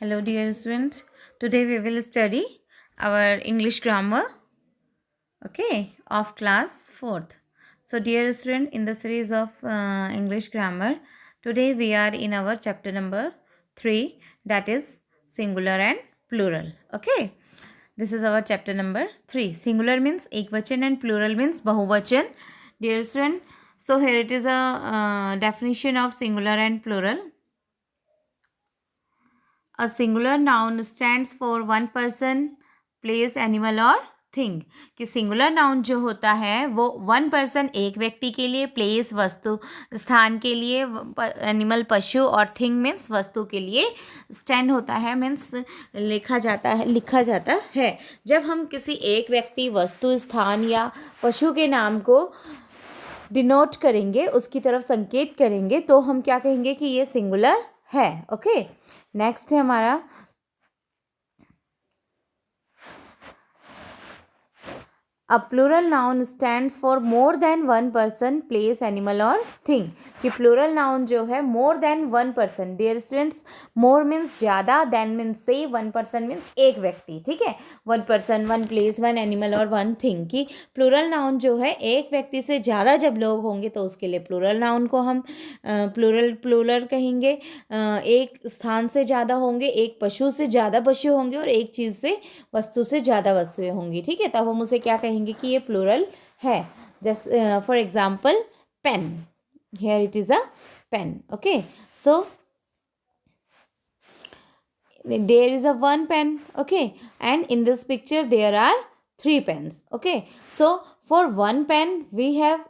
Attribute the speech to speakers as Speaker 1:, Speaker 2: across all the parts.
Speaker 1: Hello, dear students. Today we will study our English grammar, of class 4th. So, dear student, in the series of English grammar, today we are in our chapter number 3, that is singular and plural. Okay, this is our chapter number 3. Singular means ekvachan and plural means bahuvachan. Dear student, so here it is a definition of singular and plural. A singular noun stands for one person, place, animal और thing. कि singular noun जो होता है वो one person एक व्यक्ति के लिए, प्लेस वस्तु स्थान के लिए, एनिमल पशु और थिंग मीन्स वस्तु के लिए स्टैंड होता है, मीन्स लिखा जाता है. जब हम किसी एक व्यक्ति, वस्तु, स्थान या पशु के नाम को डिनोट करेंगे, उसकी तरफ संकेत करेंगे, तो हम क्या कहेंगे कि ये सिंगुलर है. ओके, नेक्स्ट है हमारा a plural noun stands for more than one person, place, animal और थिंग. कि प्लूरल नाउन जो है more than one person. Dear students, more means ज़्यादा, देन मीन्स से, वन पर्सन मीन्स एक व्यक्ति. ठीक है, one person, one place, one animal और वन थिंग. की प्लूरल नाउन जो है एक व्यक्ति से ज़्यादा जब लोग होंगे तो उसके लिए प्लूरल नाउन को हम प्लूरल कहेंगे. एक स्थान से ज़्यादा होंगे, एक पशु से ज़्यादा पशु होंगे और एक चीज़ से, वस्तु से ज़्यादा वस्तुएं होंगी. ठीक है, तब हम उसे क्या कहेंगे कि ये प्लूरल है. जैसे for example pen, here it is a pen. Okay, so there is a one pen. Okay, and in this picture there are three pens. Okay, so for one pen we have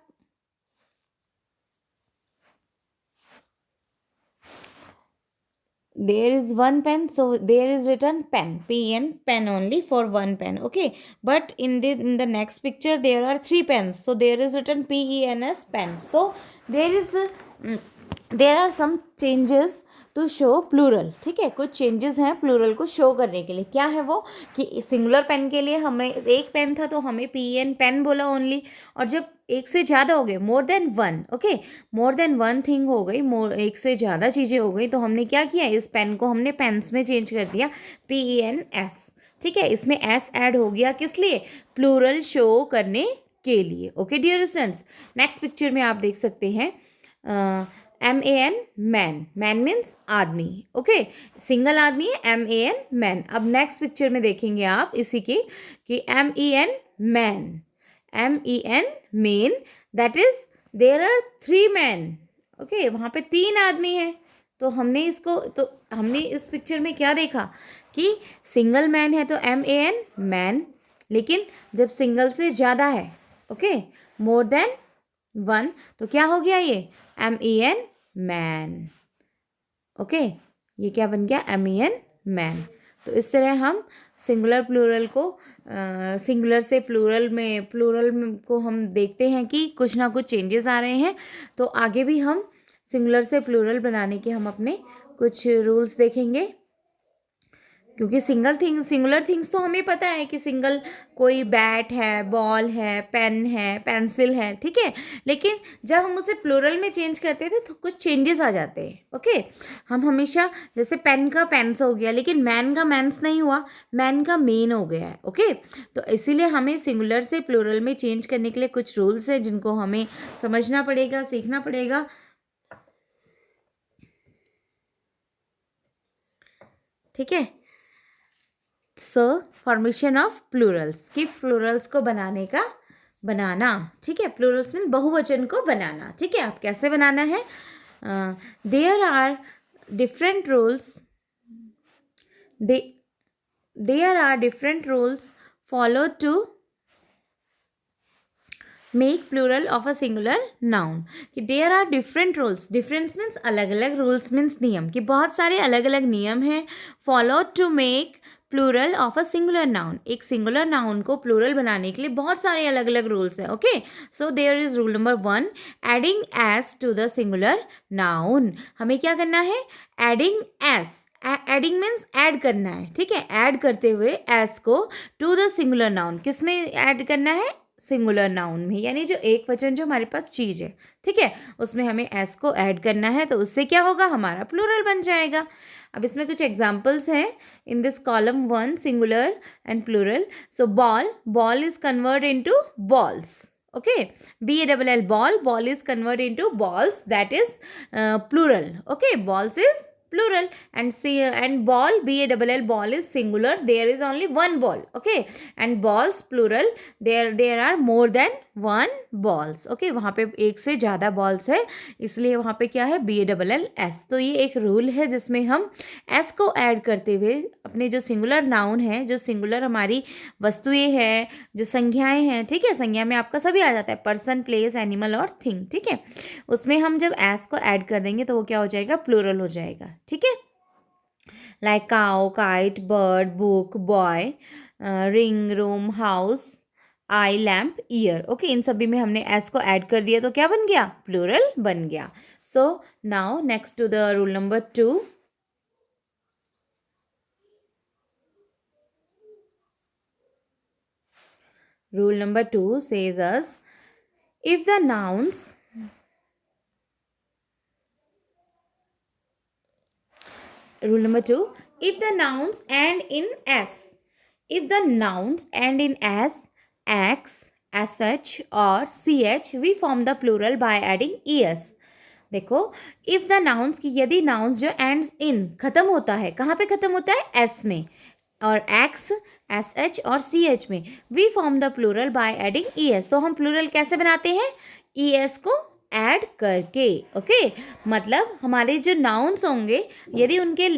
Speaker 1: there is one pen, so there is written pen, pen, pen only for one pen. Okay, but in the next picture there are three pens, so there is written pens, pen. So there are some changes to show plural. ठीक है, कुछ changes हैं plural को show करने के लिए. क्या है वो? कि सिंगुलर पेन के लिए हमें एक पेन था तो हमें पीएन पेन बोला ओनली, और जब एक से ज़्यादा हो गए, मोर देन वन, ओके, मोर देन वन थिंग हो गई, एक से ज़्यादा चीज़ें हो गई, तो हमने क्या किया, इस पेन को हमने पेन्स में चेंज कर दिया, PENS. ठीक है, इसमें एस ऐड हो गया, किस लिए? प्लूरल शो करने के लिए. Okay dear students, next picture में आप देख सकते हैं MAN, मैन. मैन मीन्स आदमी. ओके, सिंगल आदमी है, MAN, मैन. अब नेक्स्ट पिक्चर में देखेंगे आप इसी की कि MEN, man. MEN, men, that is there are three man. Okay, वहाँ पे तीन आदमी हैं. तो हमने इस पिक्चर में क्या देखा कि सिंगल मैन है तो MAN, मैन. लेकिन जब सिंगल से ज़्यादा है, ओके, मोर देन वन, तो क्या हो गया ये? MEN, man. ओके, ये क्या बन गया? MEN, man. तो इस तरह हम सिंगुलर प्लूरल को सिंगुलर से प्लूरल को हम देखते हैं कि कुछ ना कुछ चेंजेस आ रहे हैं. तो आगे भी हम सिंगुलर से प्लूरल बनाने के हम अपने कुछ रूल्स देखेंगे. क्योंकि सिंगुलर थिंग्स तो हमें पता है कि सिंगल कोई बैट है, बॉल है, पेन है, पेंसिल है. ठीक है, लेकिन जब हम उसे प्लूरल में चेंज करते थे तो कुछ चेंजेस आ जाते हैं. ओके, हम हमेशा जैसे पेन का पेन्स हो गया, लेकिन मैन का मैन्स नहीं हुआ, मैन का मेन हो गया है. ओके, तो इसीलिए हमें सिंगुलर से प्लूरल में चेंज करने के लिए कुछ रूल्स हैं जिनको हमें समझना पड़ेगा, सीखना पड़ेगा. ठीक है, सो फॉर्मेशन ऑफ प्लूरल्स, कि प्लूरल्स को बनाना. ठीक है, प्लूरल्स मीन बहुवचन को बनाना. ठीक है, आप कैसे बनाना है? There are different rules, there are different rules follow to make plural of a singular noun. कि there are different rules, difference means अलग अलग, रूल्स मीन्स नियम, कि बहुत सारे अलग अलग नियम हैं. Follow to make plural of a singular noun, एक सिंगुलर नाउन को प्लूरल बनाने के लिए बहुत सारे अलग अलग रूल्स हैं. Okay, so there is rule number 1, adding S to the singular noun. हमें क्या करना है? Adding S. Adding means add करना है. ठीक है, ऐड करते हुए एस को टू द सिंगुलर नाउन, किस में ऐड करना है? सिंगुलर नाउन में, यानी जो एक वचन जो हमारे पास चीज़ है, ठीक है, उसमें हमें एस को ऐड करना है, तो उससे क्या होगा, हमारा प्लूरल बन जाएगा। अब इसमें कुछ एग्जाम्पल्स हैं in this column 1 singular and plural. So ball, ball is convert into balls, okay, ball, ball is converted into balls, that is plural, okay, balls is plural, and see, and ball, ball is singular, there is only one ball, okay, and balls plural, there are more than one balls, okay, वहाँ पे एक से ज़्यादा balls है, इसलिए वहाँ पे क्या है, BALLS। तो ये एक रूल है जिसमें हम s को ऐड करते हुए अपने जो सिंगुलर नाउन है, जो सिंगुलर हमारी वस्तुएं हैं, जो संज्ञाएं हैं, ठीक है, संज्ञा में आपका सभी आ जाता है, पर्सन, प्लेस, एनिमल और थिंग, ठीक है, उसमें हम जब एस को ऐड कर देंगे तो वो क्या हो जाएगा, प्लूरल हो जाएगा, ठीक है। Like cow, kite, bird, book, boy, ring, room, house, eye, lamp, year, okay, इन सभी में हमने एस को ऐड कर दिया तो क्या बन गया, प्लूरल बन गया। So now next to the rule number 2। Rule number 2 says us, if the nouns, rule number 2, if the nouns end in s, if the nouns end in s, x, sh or ch, we form the plural by adding es। देखो, if the nouns की, यदि nouns जो ends in खत्म होता है, कहाँ पे खत्म होता है, एस में, और एक्स, एस एच और सी एच में, we form the plural by adding E S. तो हम प्लूरल कैसे बनाते हैं, ई एस को ऐड करके, ओके, मतलब हमारे जो नाउन्स होंगे, यदि उनके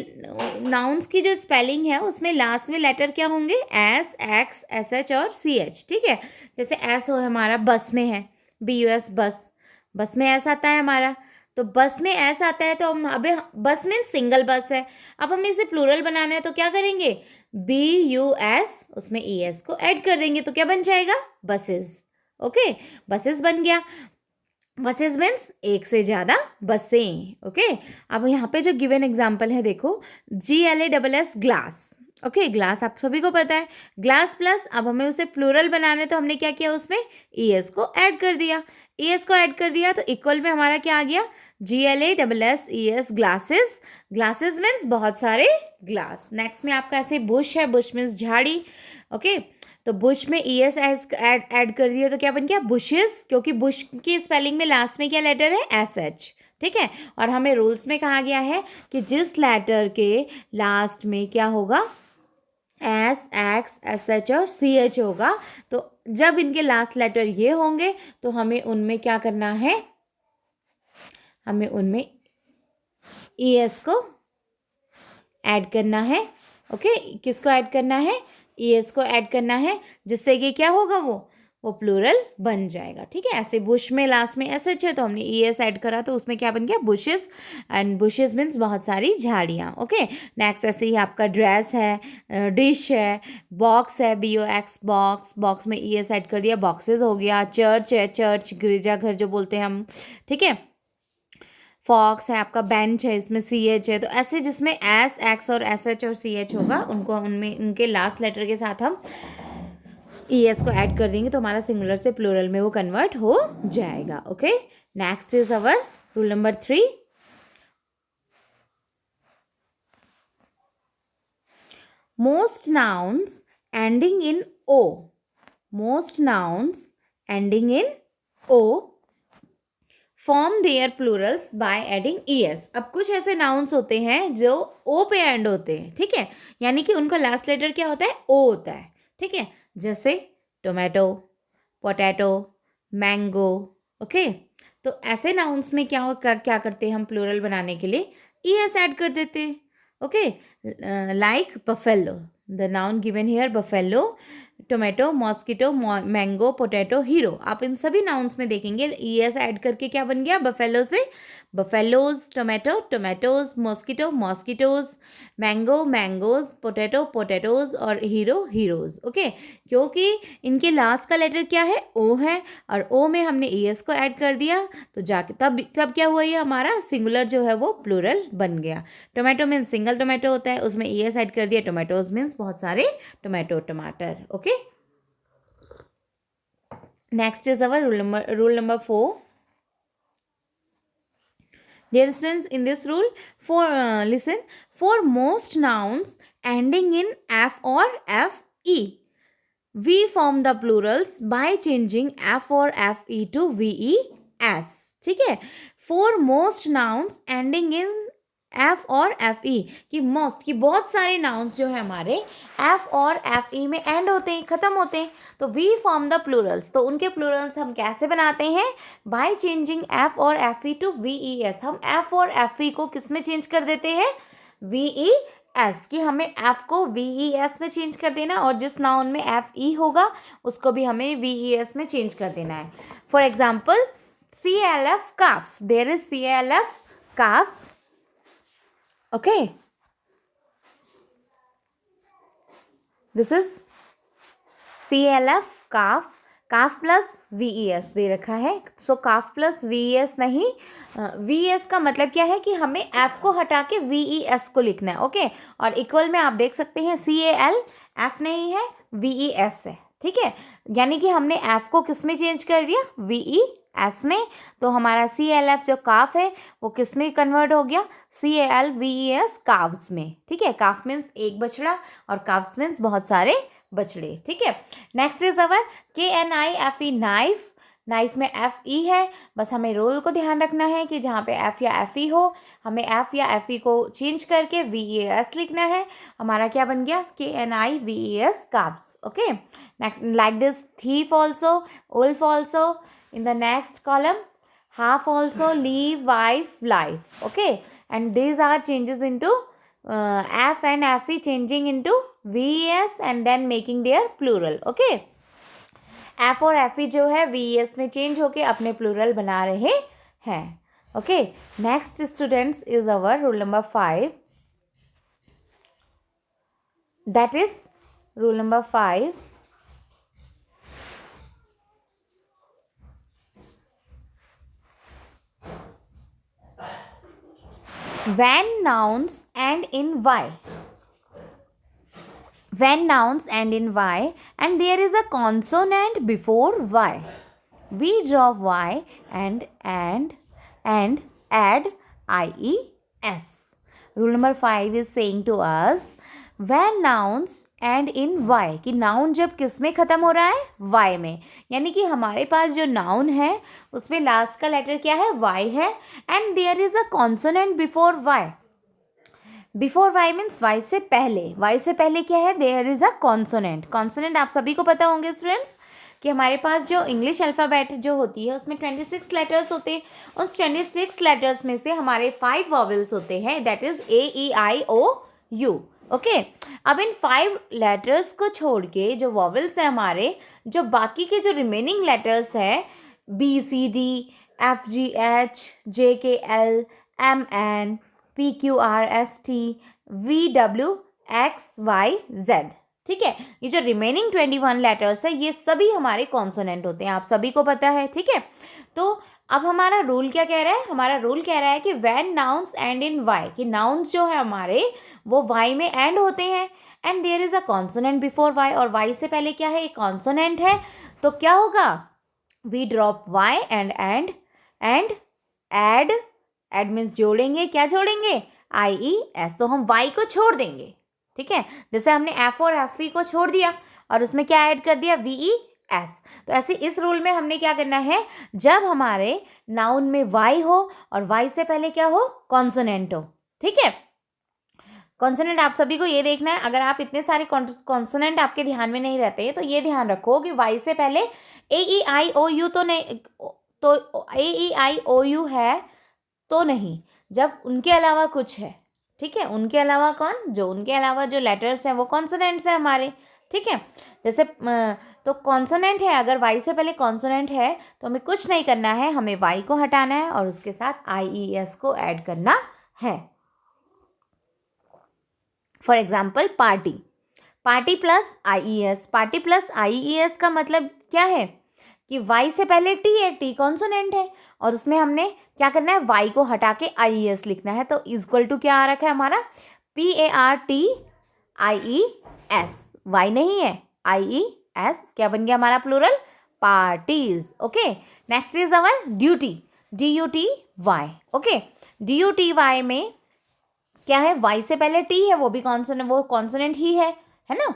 Speaker 1: नाउन्स की जो स्पेलिंग है उसमें लास्ट में लेटर क्या होंगे, एस, एक्स, एस एच और सी एच, ठीक है। जैसे एस हो हमारा बस में है, BUS बस, बस में एस आता है हमारा, तो बस में एस आता है, तो हम अबे बस में सिंगल बस है, अब हमें इसे प्लूरल बनाना है तो क्या करेंगे, BUS, उसमें ES को ऐड कर देंगे तो क्या बन जाएगा, बसेस, ओके, बसेस बन गया। बसेस मीन्स एक से ज़्यादा बसें, ओके। अब यहाँ पे जो गिवन एग्जाम्पल है देखो, GLASS ग्लास, ओके, ग्लास आप सभी को पता है, ग्लास प्लस, अब हमें उसे प्लूरल बनाना है तो हमने क्या किया, उसमें ES को ऐड कर दिया, ES को ऐड कर दिया तो इक्वल में हमारा क्या आ गया, GLASS ग्लासेस, ग्लासेस मीन्स बहुत सारे ग्लास। नेक्स्ट में आपका ऐसे बुश है, बुश मीन्स झाड़ी, ओके, तो बुश में ES ऐड कर दिया तो क्या बन गया, बुशेस, क्योंकि बुश की स्पेलिंग में लास्ट में क्या लेटर है, SH, ठीक है। और हमें रूल्स में कहा गया है कि जिस लेटर के लास्ट में क्या होगा, S, X, SH और CH होगा, तो जब इनके लास्ट लेटर ये होंगे तो हमें उनमें क्या करना है, हमें उनमें ES को ऐड करना है, ओके, किसको ऐड करना है, ES को ऐड करना है, जिससे कि क्या होगा, वो प्लूरल बन जाएगा, ठीक है। ऐसे बुश में लास्ट में SH है तो हमने ES ऐड करा तो उसमें क्या बन गया, बुशेस, एंड बुशेस मीन्स बहुत सारी झाड़ियाँ, ओके। नेक्स्ट ऐसे ही आपका ड्रेस है, डिश है, बॉक्स है, BOX बॉक्स, बॉक्स में ES ऐड कर दिया, बॉक्सेस हो गया, चर्च है, चर्च गिरजाघर जो बोलते हैं हम, ठीक है। फॉक्स है आपका, बेंच है, इसमें CH है, तो ऐसे जिसमें S, X और SH और CH होगा उनको, उनमें उनके लास्ट लेटर के साथ हम ES को ऐड कर देंगे तो हमारा सिंगुलर से प्लूरल में वो कन्वर्ट हो जाएगा, okay. Next is our rule number 3। Most nouns ending in O, most nouns ending in O form their plurals by adding ES। अब कुछ ऐसे नाउन्स होते हैं जो O पे एंड होते हैं, ठीक है, यानी कि उनका लास्ट लेटर क्या होता है, O होता है, ठीक है, जैसे टोमेटो, पोटैटो, मैंगो, ओके। तो ऐसे नाउन्स में क्या करते हैं हम प्लूरल बनाने के लिए ES ऐड कर देते हैं, okay. Like buffalo, the noun given here buffalo, tomato, mosquito, mango, potato, hero, आप इन सभी नाउन्स में देखेंगे ES ऐड करके क्या बन गया, बफेलो से buffaloes, tomato, tomatoes, mosquito, mosquitoes, mango, mangoes, potato, potatoes और हीरो, हीरोज, ओके। क्योंकि इनके लास्ट का लेटर क्या है, O है, और O में हमने ES को ऐड कर दिया तो जाके तब क्या हुआ, ये हमारा सिंगुलर जो है वो प्लूरल बन गया। टोमेटो मीन्स सिंगल टोमेटो होता है, उसमें ES ऐड कर दिया, टोमेटोज मीन्स बहुत सारे टोमेटो, टमाटर, okay. Next is our rule number 4. Dear students, in this rule, listen, for most nouns ending in f or fe, we form the plurals by changing f or fe to ves. ठीक है, for most nouns ending in F और F ई, कि most, कि बहुत सारे nouns जो है हमारे एफ और एफ ई में एंड होते हैं, ख़त्म होते हैं, तो वी फॉर्म द प्लूरल्स. तो उनके प्लूरल्स हम कैसे बनाते हैं? बाय चेंजिंग एफ और F E to V E S. हम एफ और एफ ई को किस में चेंज कर देते हैं? V E S. कि हमें एफ को वी ई एस में चेंज कर देना, और जिस नाउन में एफ ई होगा उसको भी हमें वी ई एस में चेंज कर देना है. For example, C L F calf. There is C L F calf. Okay, this is CLF calf. Calf plus VES दे रखा है, सो काफ प्लस VES नहीं. VES का मतलब क्या है कि हमें F को हटा के VES को लिखना है. ओके, और इक्वल में आप देख सकते हैं CAL, F नहीं है, VES है. ठीक है, यानी कि हमने F को किस में चेंज कर दिया? VES में. तो हमारा CLF जो काफ है वो किस में कन्वर्ट हो गया? CALVES काव्स में. ठीक है, काफ मीन्स एक बछड़ा और काव्स मीन्स बहुत सारे बछड़े. ठीक है, next is our KNIFE knife. Knife में FE है. बस हमें रूल को ध्यान रखना है कि जहाँ पे F या FE हो, हमें F या FE को चेंज करके VES लिखना है. हमारा क्या बन गया? KNIVES calves. Okay, next like this thief also, wolf also. In the next column, half also, leave, wife, life. Okay, and these are changes into F and FE changing into VES and then making their plural. Okay, F और FE जो है VES में change होके अपने plural बना रहे हैं. Okay, next students is our rule number 5. That is rule number 5. When nouns end in y. When nouns end in y and there is a consonant before y, we drop y and add ies. Rule number 5 is saying to us, when nouns end in Y, कि नाउन जब किस में ख़त्म हो रहा है? Y में. यानी कि हमारे पास जो नाउन है उसमें लास्ट का लेटर क्या है? वाई है. And there is a consonant before Y. Before Y means Y से पहले. वाई से पहले क्या है? There is a consonant. Consonant आप सभी को पता होंगे स्टूडेंट्स कि हमारे पास जो इंग्लिश अल्फ़ाबेट जो होती है उसमें 26 लेटर्स होते हैं. उस 26 लेटर्स में से हमारे 5 वॉवेल्स होते हैं, दैट इज़ AEIOU. ओके, अब इन 5 लेटर्स को छोड़ के जो वॉवेल्स हैं हमारे, जो बाकी के जो रिमेनिंग लेटर्स हैं BCD, FGH, JKL, MN, PQRST, VWXYZ. ठीक है, ये जो रिमेनिंग 21 लेटर्स है ये सभी हमारे कॉन्सोनेंट होते हैं, आप सभी को पता है. ठीक है, तो अब हमारा रूल क्या कह रहा है? हमारा रूल कह रहा है कि when nouns end in Y, कि नाउन्स जो है हमारे वो वाई में एंड होते हैं and there is a consonant before Y, और वाई से पहले क्या है? एक कॉन्सोनेंट है. तो क्या होगा? We drop Y and add means जोड़ेंगे. क्या जोड़ेंगे? IES. तो हम वाई को छोड़ देंगे. ठीक है, जैसे हमने F और FE को छोड़ दिया और उसमें क्या ऐड कर दिया? VES. तो ऐसे इस रूल में हमने क्या करना है? जब हमारे नाउन में वाई हो और वाई से पहले क्या हो? कॉन्सोनेंट हो. ठीक है, कॉन्सोनेंट आप सभी को ये देखना है. अगर आप इतने सारे कॉन्सोनेंट आपके ध्यान में नहीं रहते हैं तो ये ध्यान रखो कि वाई से पहले AEIOU तो नहीं, तो AEIOU है तो नहीं, जब उनके अलावा कुछ है. ठीक है, उनके अलावा कौन? जो उनके अलावा जो लेटर्स हैं वो कॉन्सोनेंट्स हैं हमारे. ठीक है, जैसे तो कॉन्सोनेंट है, अगर वाई से पहले कॉन्सोनेंट है तो हमें कुछ नहीं करना है, हमें वाई को हटाना है और उसके साथ IES को ऐड करना है. For example, party. Party plus IES. Party plus IES का मतलब क्या है? कि वाई से पहले टी है, टी कॉन्सोनेंट है और उसमें हमने क्या करना है? वाई को हटा के IES लिखना है. तो इक्वल टू क्या आ रखा है हमारा? PARTIES. वाई नहीं है, IES. क्या बन गया हमारा plural? parties. Okay, next is our duty, duty. Okay, duty में क्या है, y से पहले t है, वो भी कॉन्सोनेंट, वो कॉन्सोनेंट ही है ना.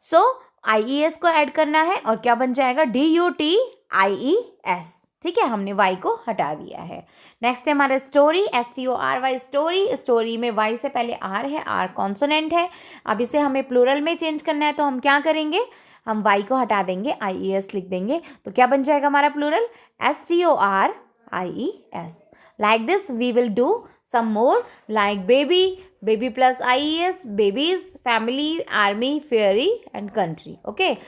Speaker 1: सो IES को ऐड करना है और क्या बन जाएगा, DUTIES. ठीक है, हमने y को हटा दिया है. नेक्स्ट है हमारा स्टोरी, STORY, स्टोरी. स्टोरी में y से पहले r है, r कॉन्सोनेंट है. अब इसे हमें प्लूरल में चेंज करना है, तो हम क्या करेंगे, हम y को हटा देंगे, IES लिख देंगे, तो क्या बन जाएगा हमारा plural, STORIES. Like this we will do some more, like baby, baby plus IES, babies, family, army, fairy and country. Okay,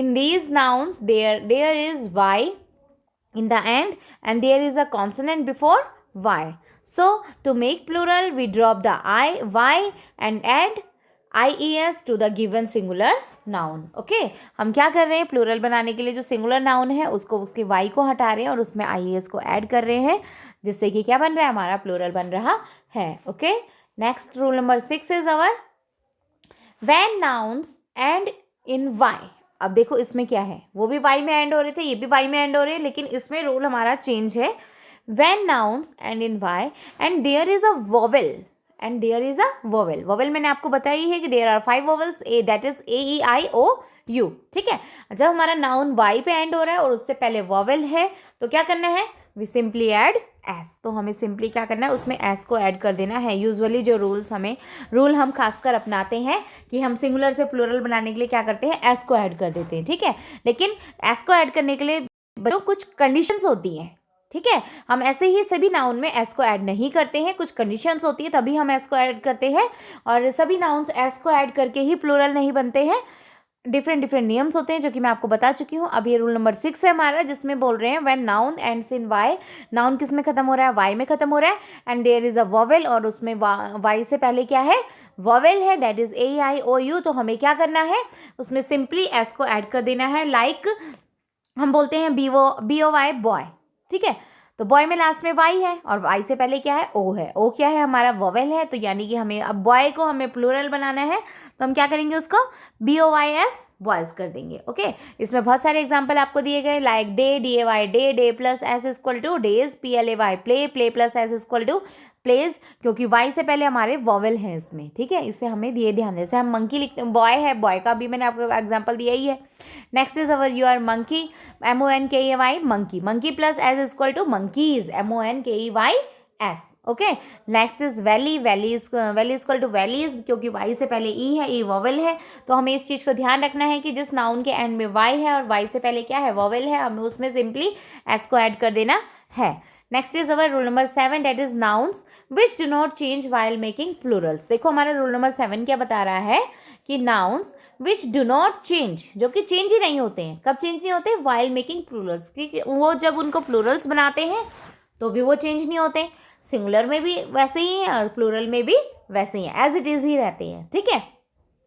Speaker 1: in these nouns there is y in the end and there is a consonant before y. So to make plural we drop the y and add IES to the given singular noun. Okay, हम क्या कर रहे हैं, plural बनाने के लिए जो singular noun है उसको, उसके y को हटा रहे हैं और उसमें IES को ऐड कर रहे हैं, जिससे कि क्या बन रहा है, हमारा प्लूरल बन रहा है. Okay, next rule number 6 is our when nouns end in y. अब देखो इसमें क्या है, वो भी y में एंड हो रहे थे, ये भी y में एंड हो रहे हैं, लेकिन इसमें रूल हमारा चेंज है. When nouns end in y and there is a vowel, and there is a vowel. Vowel मैंने आपको बताई है कि there are 5 vowels, that is AEIOU. ठीक है, जब हमारा नाउन y पे एंड हो रहा है और उससे पहले वोवेल है, तो क्या करना है, वी सिंपली ऐड एस. तो हमें सिंपली क्या करना है, उसमें एस को ऐड कर देना है. यूजुअली जो रूल हम खासकर अपनाते हैं कि हम सिंगुलर से प्लूरल बनाने के लिए क्या करते हैं, एस को ऐड कर देते हैं. ठीक है, लेकिन एस को ऐड करने के लिए बच्चों कुछ कंडीशंस होती हैं. ठीक है, हम ऐसे ही सभी नाउन में एस को ऐड नहीं करते हैं, कुछ कंडीशंस होती है तभी हम एस को ऐड करते हैं, और सभी नाउन्स एस को ऐड करके ही प्लूरल नहीं बनते हैं. डिफरेंट नियम्स होते हैं जो कि मैं आपको बता चुकी हूँ. अब ये रूल नंबर 6 है हमारा, जिसमें बोल रहे हैं when noun ends in Y. Noun किस में खत्म हो रहा है, वाई में खत्म हो रहा है, and there is a vowel, और उसमें वाई से पहले क्या है, वोवेल है, दैट इज AEIOU. तो हमें क्या करना है, उसमें सिंपली एस को ऐड कर देना है. लाइक हम बोलते हैं BOY बॉय. ठीक है, तो बॉय में लास्ट में वाई है और वाई से पहले क्या है, ओ है. ओ क्या है, हमारा वोवेल है. तो यानी कि हमें अब बॉय को हमें प्लूरल बनाना है, तो हम क्या करेंगे, उसको BOYS बॉयज कर देंगे. ओके, इसमें बहुत सारे एग्जांपल आपको दिए गए, like day, DAY day plus S equal to days, PLAY play plus S equal to plays, क्योंकि वाई से पहले हमारे वॉवेल हैं इसमें. ठीक है, इससे हमें दिए ध्यान, जैसे हम मंकी लिखते हैं, बॉय है, बॉय का भी मैंने आपको एग्जांपल दिया ही है. Next is our your monkey, MONKEY monkey, monkey plus S equal to monkeys, MONKEYS. Okay, next is valley, valley equal to valleys, क्योंकि वाई से पहले ई है, ई वोवेल है. तो हमें इस चीज़ को ध्यान रखना है कि जिस नाउन के एंड में वाई है और वाई से पहले क्या है, वोवेल है, हमें उसमें सिंपली एस को ऐड कर देना है. Next is our rule number 7, that is nouns which do not change while making plurals. देखो हमारा रूल नंबर 7 क्या बता रहा है कि nouns which do not change, जो कि चेंज ही नहीं होते हैं. कब चेंज नहीं होते, वाइल मेकिंग प्लूरल्स, क्योंकि वो जब उनको प्लूरल्स बनाते हैं तो भी वो चेंज नहीं होते. सिंगुलर में भी वैसे ही हैं और प्लूरल में भी वैसे ही हैं, एज इट इज़ ही रहते हैं. ठीक है,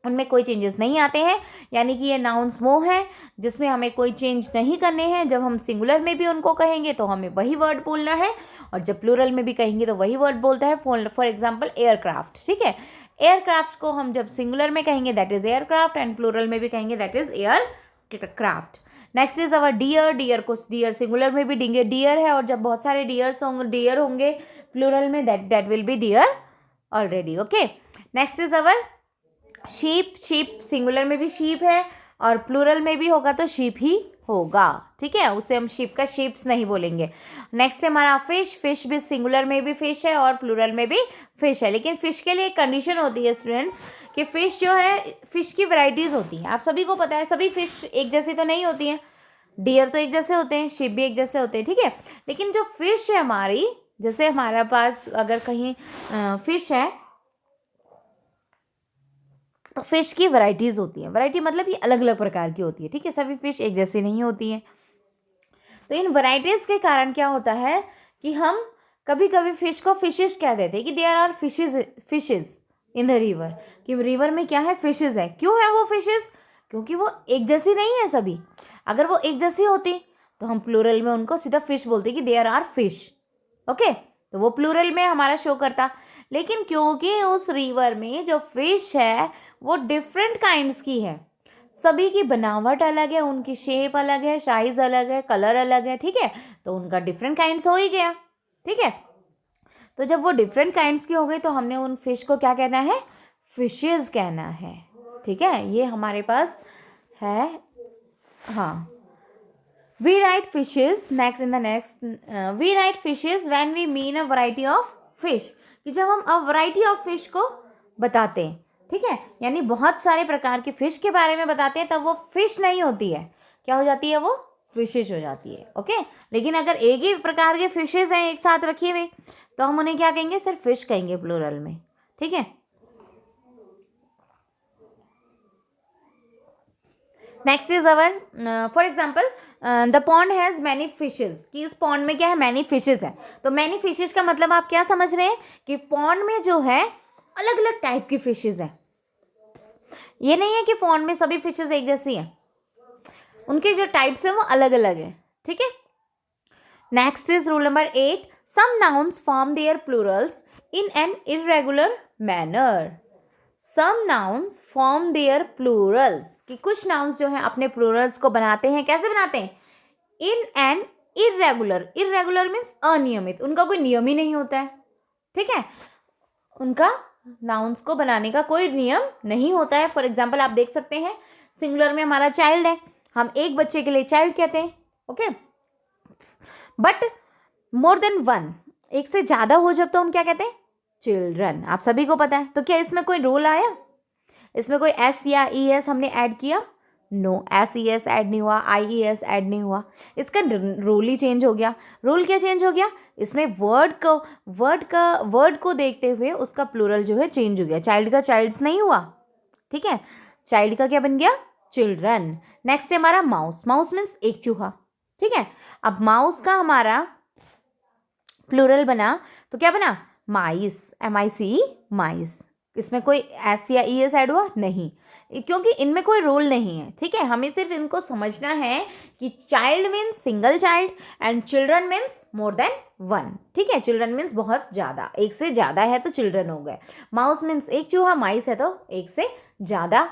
Speaker 1: उनमें कोई चेंजेस नहीं आते हैं. यानी कि ये नाउन्स वो हैं जिसमें हमें कोई चेंज नहीं करने हैं. जब हम सिंगुलर में भी उनको कहेंगे तो हमें वही वर्ड बोलना है, और जब प्लूरल में भी कहेंगे तो वही वर्ड बोलता है. For example aircraft. ठीक है, एयरक्राफ्ट को हम जब सिंगुलर में कहेंगे that is aircraft, and plural में भी कहेंगे that is aircraft. Next is our deer. Deer को डियर सिंगुलर में भी डियर है, और जब बहुत सारे डियर होंगे प्लूरल में, that will be deer already. Okay, next is our sheep. Sheep singular में भी शीप है और प्लूरल में भी होगा तो शीप ही होगा. ठीक है, उसे हम शीप का शीप्स नहीं बोलेंगे. नेक्स्ट है हमारा फिश. फिश भी सिंगुलर में भी फिश है और प्लूरल में भी फिश है, लेकिन फिश के लिए एक कंडीशन होती है स्टूडेंट्स कि फिश जो है, फिश की वैरायटीज़ होती हैं. आप सभी को पता है, सभी फिश एक जैसी तो नहीं होती हैं. डियर तो एक जैसे होते हैं, शिप भी एक जैसे होते हैं. ठीक है, लेकिन जो फिश है हमारी, जैसे हमारे पास अगर कहीं फिश है तो फिश की वैरायटीज़ होती हैं. वैरायटी मतलब ये अलग अलग प्रकार की होती है. ठीक है, सभी फिश एक जैसी नहीं होती हैं. तो इन वैरायटीज़ के कारण क्या होता है कि हम कभी कभी फिश को फिशेस कह देते हैं कि there are fishes in the river, कि रिवर में क्या है, फिशेज है. क्यों है वो फिशेज, क्योंकि वो एक जैसी नहीं है सभी. अगर वो एक जैसी होती तो हम प्लूरल में उनको सीधा फिश बोलते कि देयर आर फिश. ओके, तो वो प्लूरल में हमारा शो करता. लेकिन क्योंकि उस रिवर में जो फिश है वो डिफरेंट काइंड्स की है, सभी की बनावट अलग है, उनकी शेप अलग है, साइज अलग है, कलर अलग है, ठीक है, तो उनका डिफरेंट काइंड्स हो ही गया, ठीक है। तो जब वो डिफरेंट काइंड्स की हो गई तो हमने उन फिश को क्या कहना है, फिशेस कहना है, ठीक है। ये हमारे पास है, हाँ। We write fishes next in the next we write fishes when we mean a variety of fish, कि जब हम a variety of fish को बताते हैं, ठीक है, यानी बहुत सारे प्रकार के फिश के बारे में बताते हैं, तब वो फिश नहीं होती है, क्या हो जाती है, वो फिशेज हो जाती है, ओके। लेकिन अगर एक ही प्रकार के फिशेज हैं एक साथ रखे हुए तो हम उन्हें क्या कहेंगे, सिर्फ फिश कहेंगे प्लूरल में, ठीक है। Next is our for example the pond has many fishes, कि इस पॉन्ड में क्या है, मैनी फिशेज है। तो मैनी फिशेज का मतलब आप क्या समझ रहे हैं कि पॉन्ड में जो है अलग अलग टाइप की फिशेज हैं। ये नहीं है कि पॉन्ड में सभी फिशेज एक जैसी हैं, उनके जो टाइप्स हैं वो अलग अलग है, ठीक है। Next is rule number 8, some nouns form their plurals in an irregular manner. Some nouns form their plurals, कि कुछ नाउन्स जो हैं अपने प्लूरल्स को बनाते हैं, कैसे बनाते हैं, इन एन इर्रेगुलर, इर्रेगुलर मीन्स अनियमित, उनका कोई नियम ही नहीं होता है, ठीक है, उनका नाउन्स को बनाने का कोई नियम नहीं होता है। फॉर एग्जाम्पल आप देख सकते हैं, सिंगुलर में हमारा चाइल्ड है, हम एक बच्चे के लिए चाइल्ड कहते हैं, okay. But more than one, एक से ज़्यादा हो जब तो हम क्या कहते हैं, चिल्ड्रन, आप सभी को पता है। तो क्या इसमें कोई रूल आया, इसमें कोई एस या ई एस हमने ऐड किया, no, S E S add नहीं हुआ, आई ई एस ऐड नहीं हुआ, इसका रूल ही चेंज हो गया। रूल क्या चेंज हो गया, इसमें वर्ड को देखते हुए उसका प्लूरल जो है चेंज हो गया। चाइल्ड का चाइल्ड्स नहीं हुआ, ठीक है, चाइल्ड का क्या बन गया, चिल्ड्रन। नेक्स्ट है हमारा माउस, माउस मीन्स एक चूहा, ठीक है। अब माउस का हमारा प्लूरल बना तो क्या बना, माइस, MICE, माइस। इसमें कोई एस या ई एस ऐड हुआ नहीं, क्योंकि इनमें कोई रूल नहीं है, ठीक है। हमें सिर्फ इनको समझना है कि child means single child and children means more than one, ठीक है। चिल्ड्रन मीन्स बहुत ज़्यादा, एक से ज़्यादा है तो चिल्ड्रन हो गए। माउस मीन्स एक चूहा, माइस है तो एक से ज़्यादा।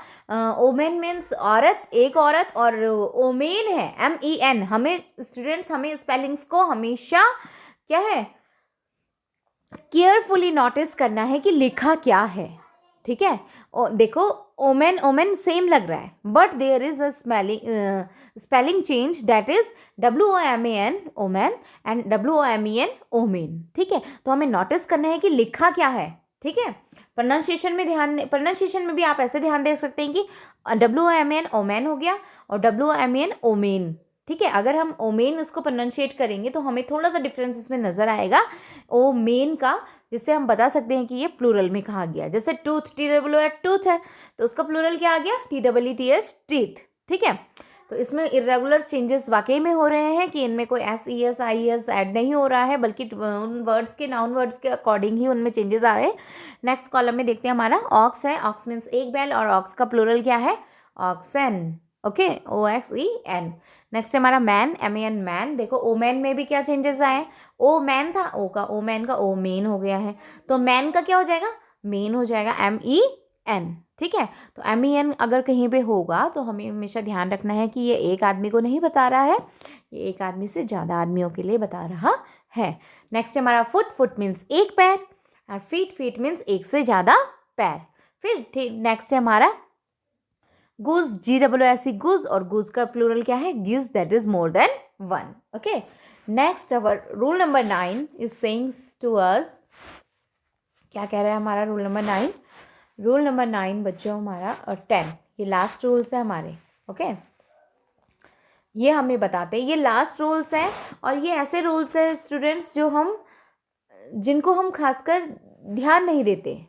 Speaker 1: ओमेन मीन्स औरत, एक औरत, और ओमेन है MEN। हमें स्टूडेंट्स, हमें स्पेलिंग्स को हमेशा क्या है, केयरफुली नोटिस करना है कि लिखा क्या है, ठीक है। देखो ओमेन, ओमेन सेम लग रहा है, but there is a spelling change, that is WOMAN woman and WOMEN women, ठीक है। तो हमें नोटिस करना है कि लिखा क्या है, ठीक है। प्रोनाउंसिएशन में भी आप ऐसे ध्यान दे सकते हैं कि WOMAN ओमेन हो गया और WOMEN ओमेन, ठीक है। अगर हम ओमेन इसको प्रोनाउंशिएट करेंगे तो हमें थोड़ा सा डिफरेंस इसमें नज़र आएगा ओमेन का, जिससे हम बता सकते हैं कि ये प्लूरल में कहा गया। जैसे टूथ, TOOH टूथ है तो उसका प्लूरल क्या आ गया, TEETH टीथ, ठीक है। तो इसमें इरेगुलर चेंजेस वाकई में हो रहे हैं कि इनमें कोई SES IES ऐड नहीं हो रहा है, बल्कि उन वर्ड्स के, नाउन वर्ड्स के अकॉर्डिंग ही उनमें चेंजेस आ रहे हैं। नेक्स्ट कॉलम में देखते हैं हमारा ऑक्स है, ऑक्स मीन्स एक बैल, और ऑक्स का प्लूरल क्या है, ऑक्सन, ओके, OXEN। नेक्स्ट हमारा मैन, MAN मैन। देखो ओमैन में भी क्या चेंजेस आए, ओ मैन था, ओ का ओ मैन का ओ मेन हो गया है, तो मैन का क्या हो जाएगा, मेन हो जाएगा, MEN, ठीक है। तो MEN अगर कहीं पे होगा तो हमें हमेशा ध्यान रखना है कि ये एक आदमी को नहीं बता रहा है, ये एक आदमी से ज़्यादा आदमियों के लिए बता रहा है। नेक्स्ट हमारा फुट, फुट मीन्स एक पैर, और फीट, फीट मीन्स एक से ज़्यादा पैर। फिर नेक्स्ट है हमारा गुज, GWSE गुज, और गुज का प्लूरल क्या है, geese, that is more than one, okay. Next our rule number 9 is saying to us, क्या कह रहा है हमारा रूल नंबर 9, रूल नंबर 9 बच्चों हमारा, और 10, ये लास्ट रूल्स है हमारे, ओके। ये हमें बताते हैं, ये लास्ट रूल्स हैं, और ये ऐसे रूल्स हैं स्टूडेंट्स जिनको हम खासकर ध्यान नहीं देते,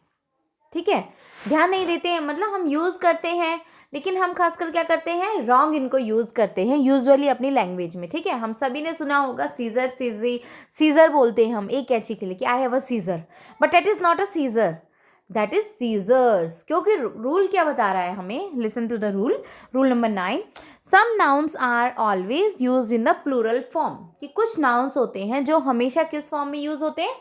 Speaker 1: ठीक है। ध्यान नहीं देते हैं मतलब हम यूज़ करते हैं, लेकिन हम खासकर क्या करते हैं, रॉन्ग इनको यूज़ करते हैं यूजुअली अपनी लैंग्वेज में, ठीक है। हम सभी ने सुना होगा सीजर, सीजर बोलते हैं हम एक कैची के लिए कि I have a scissor, but that is not a scissor, that is scissors. क्योंकि रूल क्या बता रहा है हमें, listen to the rule number 9, some nouns are always use in the plural form, कि कुछ नाउन्स होते हैं जो हमेशा किस फॉर्म में यूज होते हैं,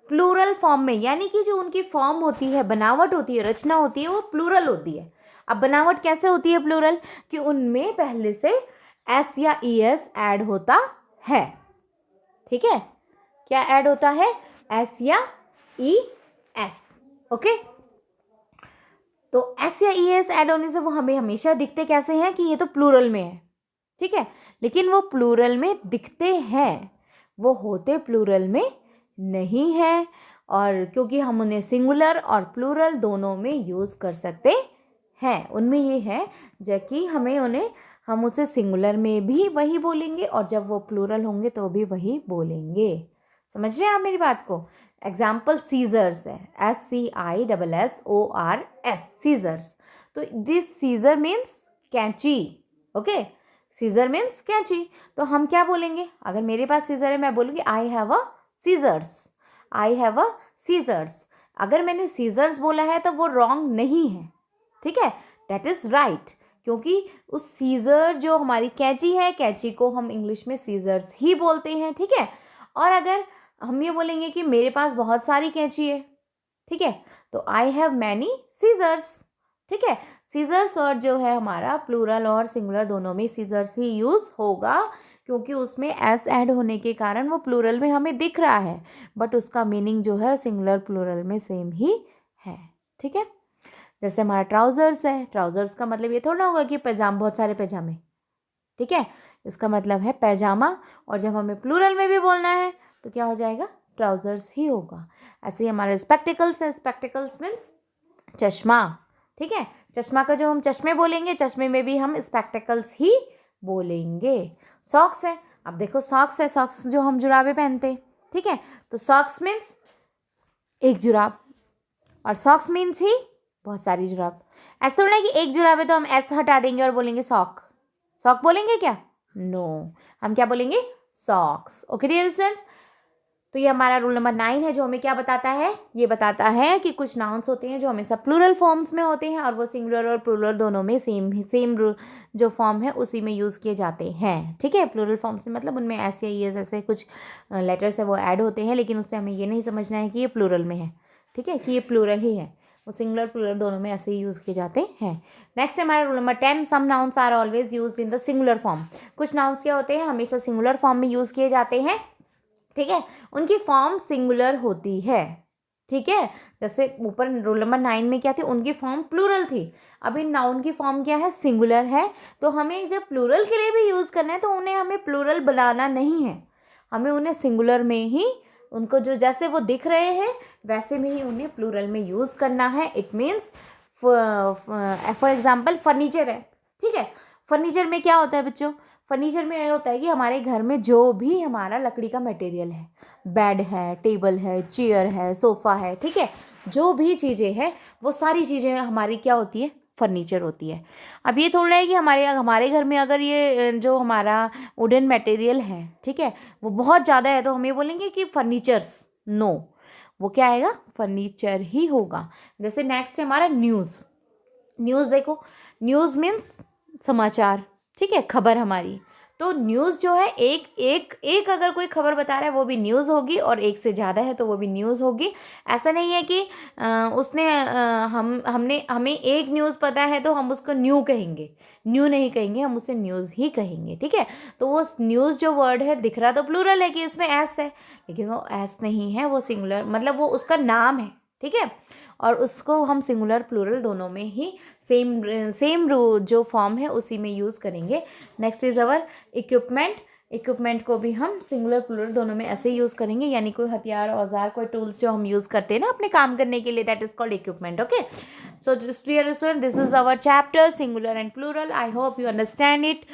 Speaker 1: प्लूरल फॉर्म में, यानी कि जो उनकी फॉर्म होती है, बनावट होती है, रचना होती है, वो प्लूरल होती है। अब बनावट कैसे होती है प्लूरल, कि उनमें पहले से एस या ई एस ऐड होता है, ठीक है, क्या ऐड होता है, एस या ई एस, ओके। तो एस या ई एस ऐड होने से वो हमें हमेशा दिखते कैसे हैं कि ये तो प्लूरल में है, ठीक है, लेकिन वो प्लूरल में दिखते हैं, वो होते प्लूरल में नहीं है, और क्योंकि हम उन्हें सिंगुलर और प्लूरल दोनों में यूज़ कर सकते हैं। उनमें ये है जबकि हम उसे सिंगुलर में भी वही बोलेंगे और जब वो प्लूरल होंगे तो भी वही बोलेंगे। समझ रहे हैं आप मेरी बात को? एग्जाम्पल सीजर्स है, SCISSORS, सीजर्स। तो दिस सीजर मीन्स कैंची, ओके, सीजर मीन्स कैंची। तो हम क्या बोलेंगे, अगर मेरे पास सीजर है मैं बोलूँगी I have a scissors, I have a scissors. अगर मैंने सीजर्स बोला है तो वो रॉन्ग नहीं है, ठीक है, डेट इज़ राइट, क्योंकि उस सीजर जो हमारी कैंची है, कैंची को हम इंग्लिश में सीजर्स ही बोलते हैं, ठीक है। और अगर हम ये बोलेंगे कि मेरे पास बहुत सारी कैंची है, ठीक है, तो आई हैव मैनी सीजर्स, ठीक है। सीजर्स और जो है हमारा प्लूरल और सिंगुलर दोनों में सीजर्स ही यूज़ होगा, क्योंकि उसमें एस ऐड होने के कारण वो प्लूरल में हमें दिख रहा है, बट उसका मीनिंग जो है सिंगुलर प्लूरल में सेम ही है, ठीक है। जैसे हमारा ट्राउज़र्स है, ट्राउज़र्स का मतलब ये थोड़ा होगा कि पैजामा, बहुत सारे पैजामे, ठीक है, इसका मतलब है पैजामा, और जब हमें प्लूरल में भी बोलना है तो क्या हो जाएगा, ट्राउज़र्स ही होगा। ऐसे ही हमारे स्पेक्टिकल्स है, स्पेक्टिकल्स मीन्स चश्मा, ठीक है, चश्मा का जो हम चश्मे बोलेंगे, चश्मे में भी हम स्पेक्टिकल्स ही बोलेंगे। सॉक्स है, अब देखो सॉक्स है, सॉक्स जो हम जुराबे पहनते हैं, ठीक है, तो सॉक्स मीन्स एक जुराब, और सॉक्स मीन्स ही बहुत सारी जुराब। ऐसा थोड़ा है कि एक जुराब है तो हम एस हटा देंगे और बोलेंगे सॉक, सॉक बोलेंगे क्या, नो, हम क्या बोलेंगे, सॉक्स, ओके डियर स्टूडेंट्स। तो ये हमारा रूल नंबर 9 है, जो हमें क्या बताता है, ये बताता है कि कुछ नाउन्स होते हैं जो हमेशा प्लूरल फॉर्म्स में होते हैं और वो सिंगुलर और प्लूरल दोनों में सेम जो फॉर्म है उसी में यूज़ किए जाते हैं, ठीक है। प्लूरल फॉर्म्स में मतलब उनमें ऐसे या एस ऐसे कुछ लेटर्स है वो ऐड होते हैं, लेकिन उससे हमें ये नहीं समझना है कि ये प्लूरल में है, ठीक है, कि ये प्लूरल ही है, वो सिंगुलर प्लूरल दोनों में ऐसे ही यूज़ किए जाते हैं। नेक्स्ट हमारा rule number 10, some nouns are always used in the singular form. कुछ नाउन्स क्या होते हैं, हमेशा सिंगुलर फॉर्म में यूज़ किए जाते हैं, ठीक है, उनकी फॉर्म सिंगुलर होती है, ठीक है। जैसे ऊपर रूल नंबर 9 में क्या थी, उनकी फॉर्म प्लूरल थी, अब इन नाउन की फॉर्म क्या है, सिंगुलर है। तो हमें जब प्लूरल के लिए भी यूज़ करना है तो उन्हें हमें प्लूरल बनाना नहीं है, हमें उन्हें सिंगुलर में ही, उनको जो जैसे वो दिख रहे हैं वैसे में ही उन्हें प्लूरल में यूज़ करना है। It means for example furniture है, ठीक है, फर्नीचर में क्या होता है बच्चों, फर्नीचर में ये होता है कि हमारे घर में जो भी हमारा लकड़ी का मटेरियल है, बेड है, टेबल है, चेयर है, सोफ़ा है, ठीक है, जो भी चीज़ें हैं वो सारी चीज़ें हमारी क्या होती है, फर्नीचर होती है। अब ये थोड़ा है कि हमारे घर में अगर ये जो हमारा वुडन मटेरियल है, ठीक है, वो बहुत ज़्यादा है तो हम ये बोलेंगे कि फर्नीचर्स, नो, वो क्या आएगा, फर्नीचर ही होगा। जैसे नेक्स्ट है हमारा न्यूज़। न्यूज़ देखो, न्यूज़ मीन्स समाचार, ठीक है, खबर हमारी। तो न्यूज़ जो है एक एक एक अगर कोई खबर बता रहा है वो भी न्यूज़ होगी, और एक से ज़्यादा है तो वो भी न्यूज़ होगी। ऐसा नहीं है कि हमें एक न्यूज़ पता है तो हम उसको न्यू कहेंगे, न्यू नहीं कहेंगे, हम उसे न्यूज़ ही कहेंगे, ठीक है। तो वो न्यूज़ जो वर्ड है दिख रहा तो प्लूरल है कि इसमें एस है, लेकिन वो एस नहीं है, वो सिंगुलर, मतलब वो उसका नाम है, ठीक है, और उसको हम सिंगुलर प्लूरल दोनों में ही सेम जो फॉर्म है उसी में यूज़ करेंगे। Next is our equipment. Equipment को भी हम सिंगुलर प्लूरल दोनों में ऐसे यूज़ करेंगे, यानी कोई हथियार, औजार, कोई टूल्स जो हम यूज़ करते हैं ना अपने काम करने के लिए, that is called equipment, okay. So dear student, this is our chapter singular and plural. I hope you understand it.